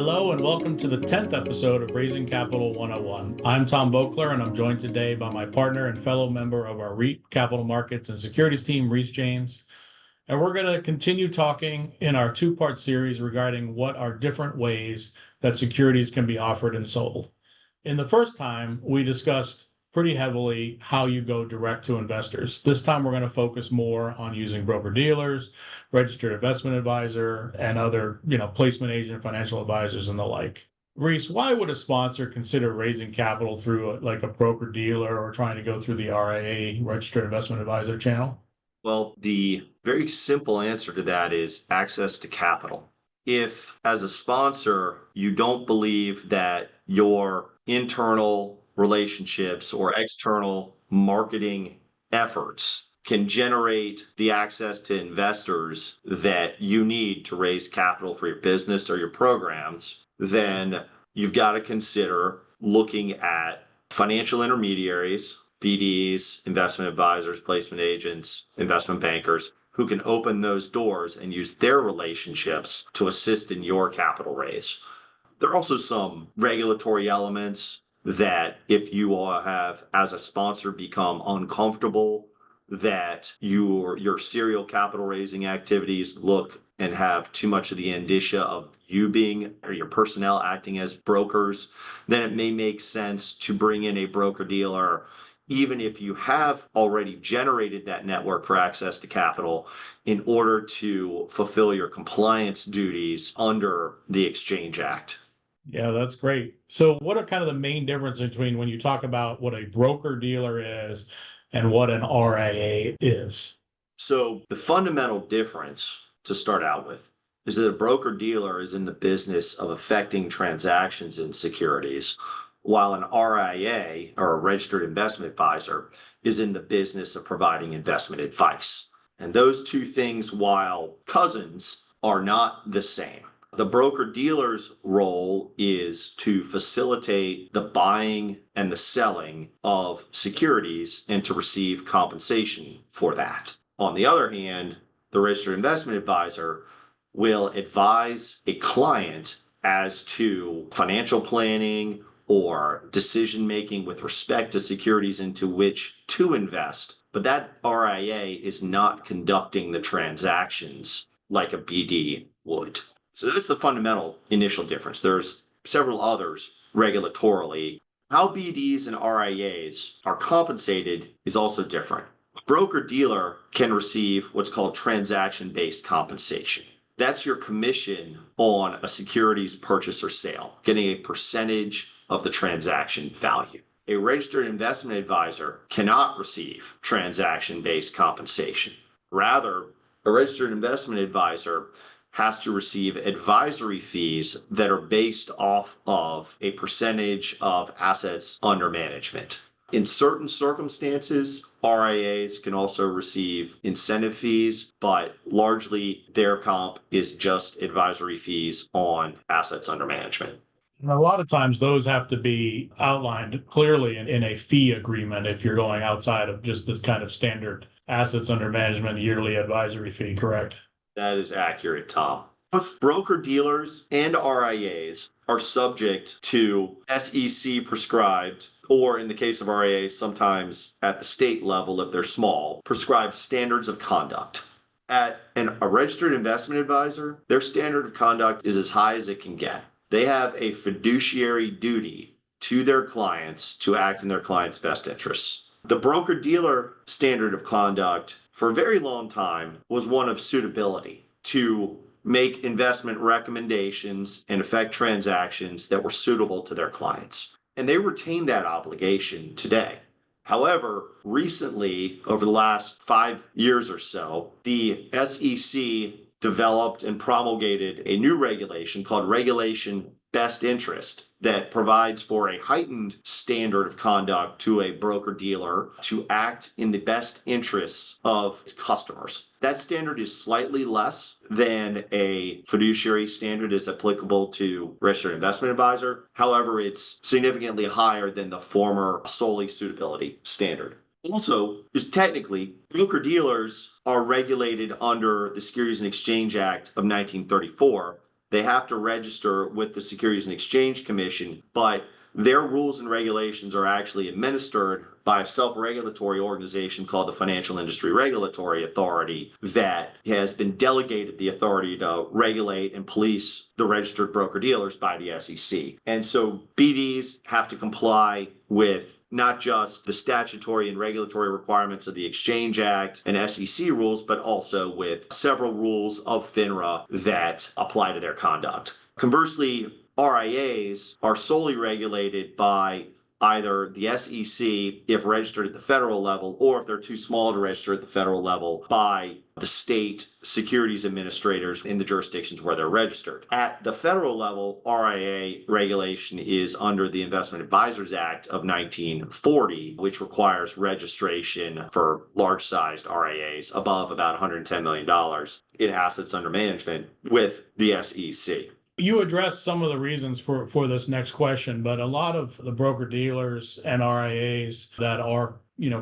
Hello and welcome to the 10th episode of Raising Capital 101. I'm Tom Voekler and I'm joined today by my partner and fellow member of our REIT Capital Markets and Securities team, Rhys James. And we're going to continue talking in our two-part series regarding what are different ways that securities can be offered and sold. In the first time, we discussed pretty heavily how you go direct to investors. This time, we're going to focus more on using broker-dealers, registered investment advisor, and other, placement agent, financial advisors, and the like. Rhys, why would a sponsor consider raising capital through a broker-dealer or trying to go through the RIA, registered investment advisor channel? Well, the very simple answer to that is access to capital. If, as a sponsor, you don't believe that your internal relationships or external marketing efforts can generate the access to investors that you need to raise capital for your business or your programs, then you've got to consider looking at financial intermediaries, BDs, investment advisors, placement agents, investment bankers, who can open those doors and use their relationships to assist in your capital raise. There are also some regulatory elements that if you have, as a sponsor, become uncomfortable that your serial capital raising activities look and have too much of the indicia of you being or your personnel acting as brokers, then it may make sense to bring in a broker dealer, even if you have already generated that network for access to capital, in order to fulfill your compliance duties under the Exchange Act. Yeah, that's great. So what are kind of the main differences between when you talk about what a broker dealer is and what an RIA is? So the fundamental difference to start out with is that a broker dealer is in the business of effecting transactions in securities, while an RIA, or a registered investment advisor, is in the business of providing investment advice. And those two things, while cousins, are not the same. The broker-dealer's role is to facilitate the buying and the selling of securities and to receive compensation for that. On the other hand, the registered investment advisor will advise a client as to financial planning or decision-making with respect to securities into which to invest. But that RIA is not conducting the transactions like a BD would. So that's the fundamental initial difference. There's several others regulatorily. How BDs and RIAs are compensated is also different. A broker-dealer can receive what's called transaction-based compensation. That's your commission on a securities purchase or sale, getting a percentage of the transaction value. A registered investment advisor cannot receive transaction-based compensation. Rather, a registered investment advisor has to receive advisory fees that are based off of a percentage of assets under management. In certain circumstances, RIAs can also receive incentive fees, but largely their comp is just advisory fees on assets under management. And a lot of times those have to be outlined clearly in a fee agreement if you're going outside of just the kind of standard assets under management yearly advisory fee, correct? That is accurate, Tom. Both broker-dealers and RIAs are subject to SEC prescribed, or in the case of RIAs, sometimes at the state level, if they're small, prescribed standards of conduct. At a registered investment advisor, their standard of conduct is as high as it can get. They have a fiduciary duty to their clients to act in their clients' best interests. The broker-dealer standard of conduct for a very long time was one of suitability, to make investment recommendations and effect transactions that were suitable to their clients. And they retain that obligation today. However, recently, over the last 5 years or so, the SEC developed and promulgated a new regulation called Regulation Best Interest that provides for a heightened standard of conduct to a broker-dealer to act in the best interests of its customers. That standard is slightly less than a fiduciary standard is applicable to registered investment advisor. However, it's significantly higher than the former solely suitability standard. Also, just technically, broker-dealers are regulated under the Securities and Exchange Act of 1934. they have to register with the Securities and Exchange Commission, but their rules and regulations are actually administered by a self-regulatory organization called the Financial Industry Regulatory Authority that has been delegated the authority to regulate and police the registered broker-dealers by the SEC. And so BDs have to comply with not just the statutory and regulatory requirements of the Exchange Act and SEC rules, but also with several rules of FINRA that apply to their conduct. Conversely, RIAs are solely regulated by either the SEC if registered at the federal level, or if they're too small to register at the federal level, by the state securities administrators in the jurisdictions where they're registered. At the federal level, RIA regulation is under the Investment Advisors Act of 1940, which requires registration for large-sized RIAs above about $110 million in assets under management with the SEC. You addressed some of the reasons for this next question, but a lot of the broker dealers and RIAs that our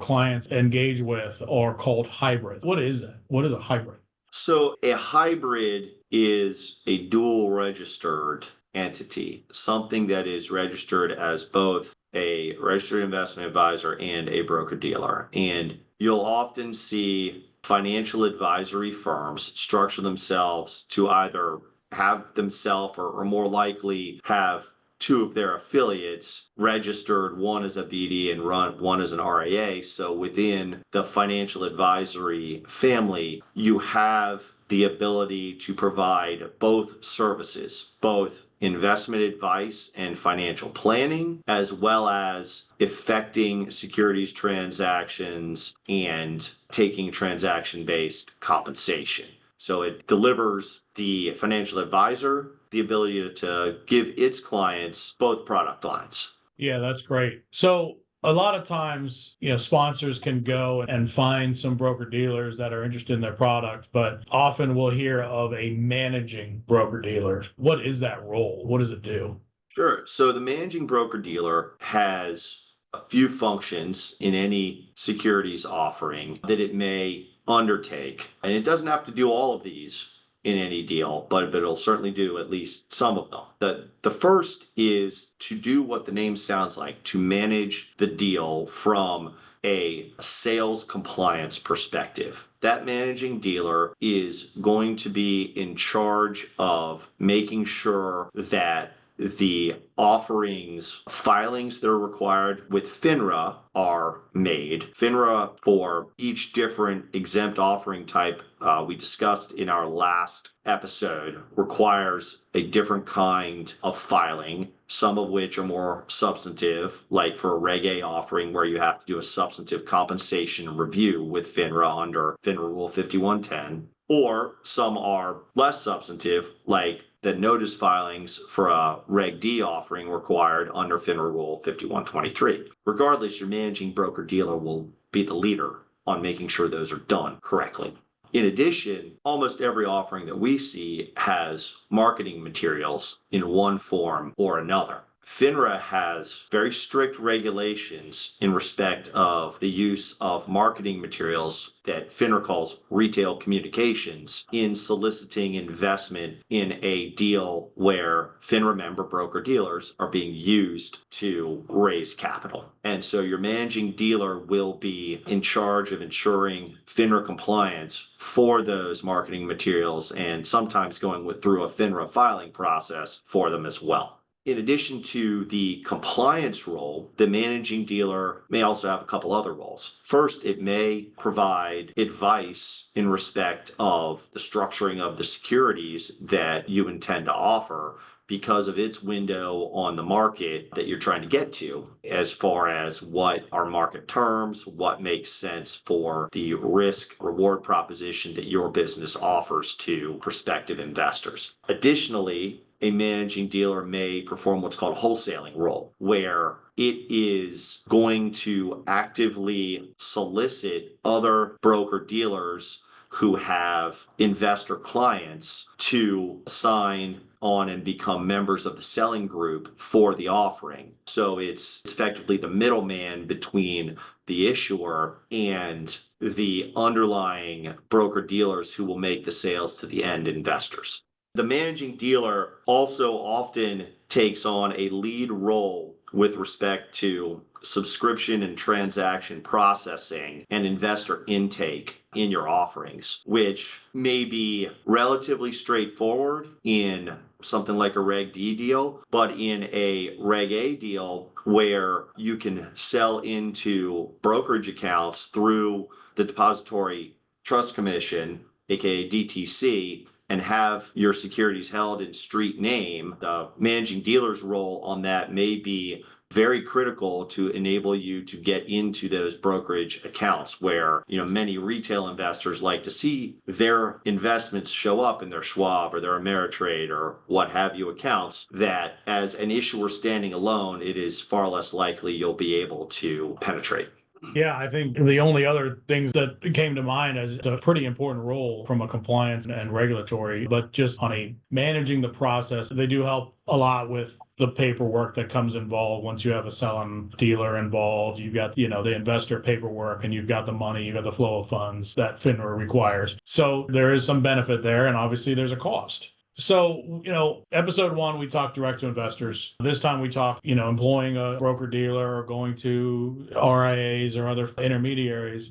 clients engage with are called hybrid. What is that? What is a hybrid? So a hybrid is a dual registered entity, something that is registered as both a registered investment advisor and a broker dealer. And you'll often see financial advisory firms structure themselves to either have themselves or more likely have two of their affiliates registered, one as a BD and one as an RIA. So within the financial advisory family, you have the ability to provide both services, both investment advice and financial planning, as well as effecting securities transactions and taking transaction-based compensation. So it delivers the financial advisor the ability to give its clients both product lines. Yeah, that's great. So a lot of times, sponsors can go and find some broker dealers that are interested in their product, but often we'll hear of a managing broker dealer. What is that role? What does it do? Sure. So the managing broker dealer has a few functions in any securities offering that it may undertake. And it doesn't have to do all of these in any deal, but it'll certainly do at least some of them. The first is to do what the name sounds like, to manage the deal from a sales compliance perspective. That managing dealer is going to be in charge of making sure that the offerings filings that are required with FINRA are made. FINRA for each different exempt offering type we discussed in our last episode requires a different kind of filing, some of which are more substantive, like for a Reg A offering where you have to do a substantive compensation review with FINRA under FINRA Rule 5110, or some are less substantive, like the notice filings for a Reg D offering required under FINRA Rule 5123. Regardless, your managing broker dealer will be the leader on making sure those are done correctly. In addition, almost every offering that we see has marketing materials in one form or another. FINRA has very strict regulations in respect of the use of marketing materials that FINRA calls retail communications in soliciting investment in a deal where FINRA member broker dealers are being used to raise capital. And so your managing dealer will be in charge of ensuring FINRA compliance for those marketing materials and sometimes going through a FINRA filing process for them as well. In addition to the compliance role, the managing dealer may also have a couple other roles. First, it may provide advice in respect of the structuring of the securities that you intend to offer because of its window on the market that you're trying to get to, as far as what are market terms, what makes sense for the risk reward proposition that your business offers to prospective investors. Additionally, a managing dealer may perform what's called a wholesaling role, where it is going to actively solicit other broker dealers who have investor clients to sign on and become members of the selling group for the offering. So it's effectively the middleman between the issuer and the underlying broker dealers who will make the sales to the end investors. The managing dealer also often takes on a lead role with respect to subscription and transaction processing and investor intake in your offerings, which may be relatively straightforward in something like a Reg D deal, but in a Reg A deal where you can sell into brokerage accounts through the Depository Trust Commission, aka DTC, and have your securities held in street name, the managing dealer's role on that may be very critical to enable you to get into those brokerage accounts where, many retail investors like to see their investments show up in their Schwab or their Ameritrade or what have you accounts, that as an issuer standing alone, it is far less likely you'll be able to penetrate. Yeah, I think the only other things that came to mind as it's a pretty important role from a compliance and regulatory, but just on a managing the process, they do help a lot with the paperwork that comes involved. Once you have a selling dealer involved, you've got, the investor paperwork, and you've got the money, you've got the flow of funds that FINRA requires. So there is some benefit there, and obviously there's a cost. So, episode 1, we talked direct to investors. This time we talk, employing a broker dealer or going to RIAs or other intermediaries.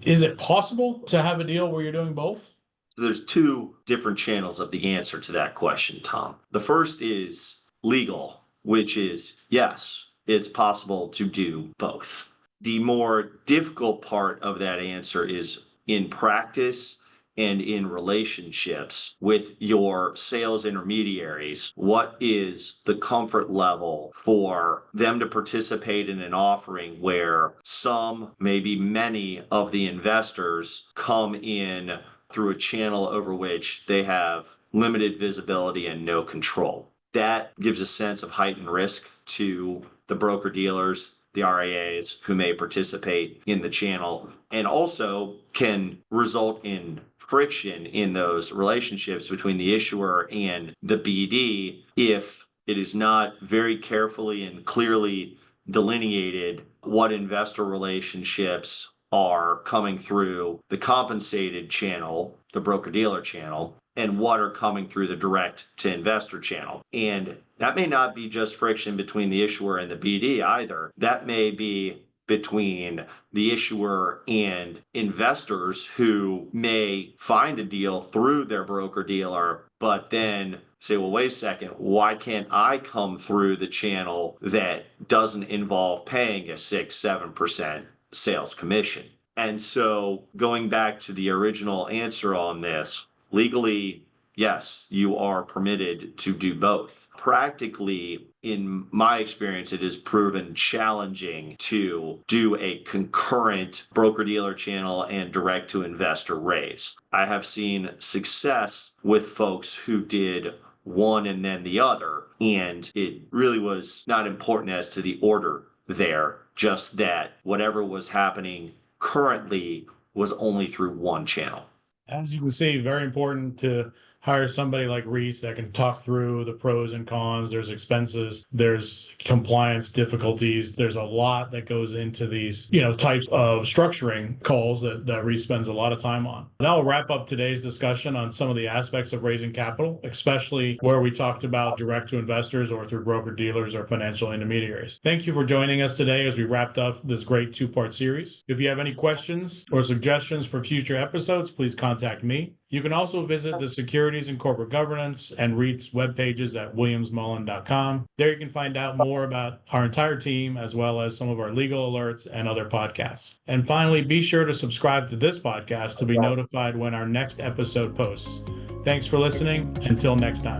Is it possible to have a deal where you're doing both? There's two different channels of the answer to that question, Tom. The first is legal, which is yes, it's possible to do both. The more difficult part of that answer is in practice and in relationships with your sales intermediaries. What is the comfort level for them to participate in an offering where some, maybe many of the investors come in through a channel over which they have limited visibility and no control? That gives a sense of heightened risk to the broker dealers, the RIAs who may participate in the channel, and also can result in friction in those relationships between the issuer and the BD if it is not very carefully and clearly delineated what investor relationships are coming through the compensated channel, the broker-dealer channel, and what are coming through the direct-to-investor channel. And that may not be just friction between the issuer and the BD either. That may be between the issuer and investors who may find a deal through their broker-dealer, but then say, well, wait a second, why can't I come through the channel that doesn't involve paying a 6-7% sales commission? And so going back to the original answer on this, legally, yes, you are permitted to do both. Practically, in my experience, it has proven challenging to do a concurrent broker-dealer channel and direct-to-investor raise. I have seen success with folks who did one and then the other, and it really was not important as to the order there, just that whatever was happening currently was only through one channel. As you can see, very important to hire somebody like Rhys that can talk through the pros and cons. There's expenses, there's compliance difficulties. There's a lot that goes into these, types of structuring calls that Rhys spends a lot of time on. That will wrap up today's discussion on some of the aspects of raising capital, especially where we talked about direct to investors or through broker dealers or financial intermediaries. Thank you for joining us today as we wrapped up this great 2-part series. If you have any questions or suggestions for future episodes, please contact me. You can also visit the Securities and Corporate Governance and REITs web pages at williamsmullen.com. There you can find out more about our entire team, as well as some of our legal alerts and other podcasts. And finally, be sure to subscribe to this podcast to be notified when our next episode posts. Thanks for listening. Until next time.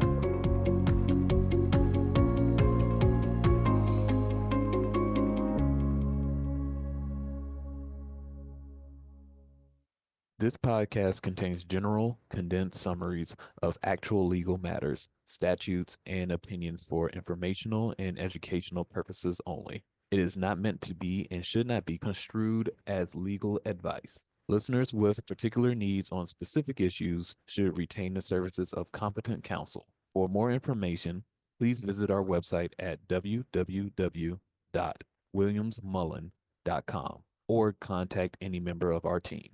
This podcast contains general, condensed summaries of actual legal matters, statutes, and opinions for informational and educational purposes only. It is not meant to be and should not be construed as legal advice. Listeners with particular needs on specific issues should retain the services of competent counsel. For more information, please visit our website at www.williamsmullen.com or contact any member of our team.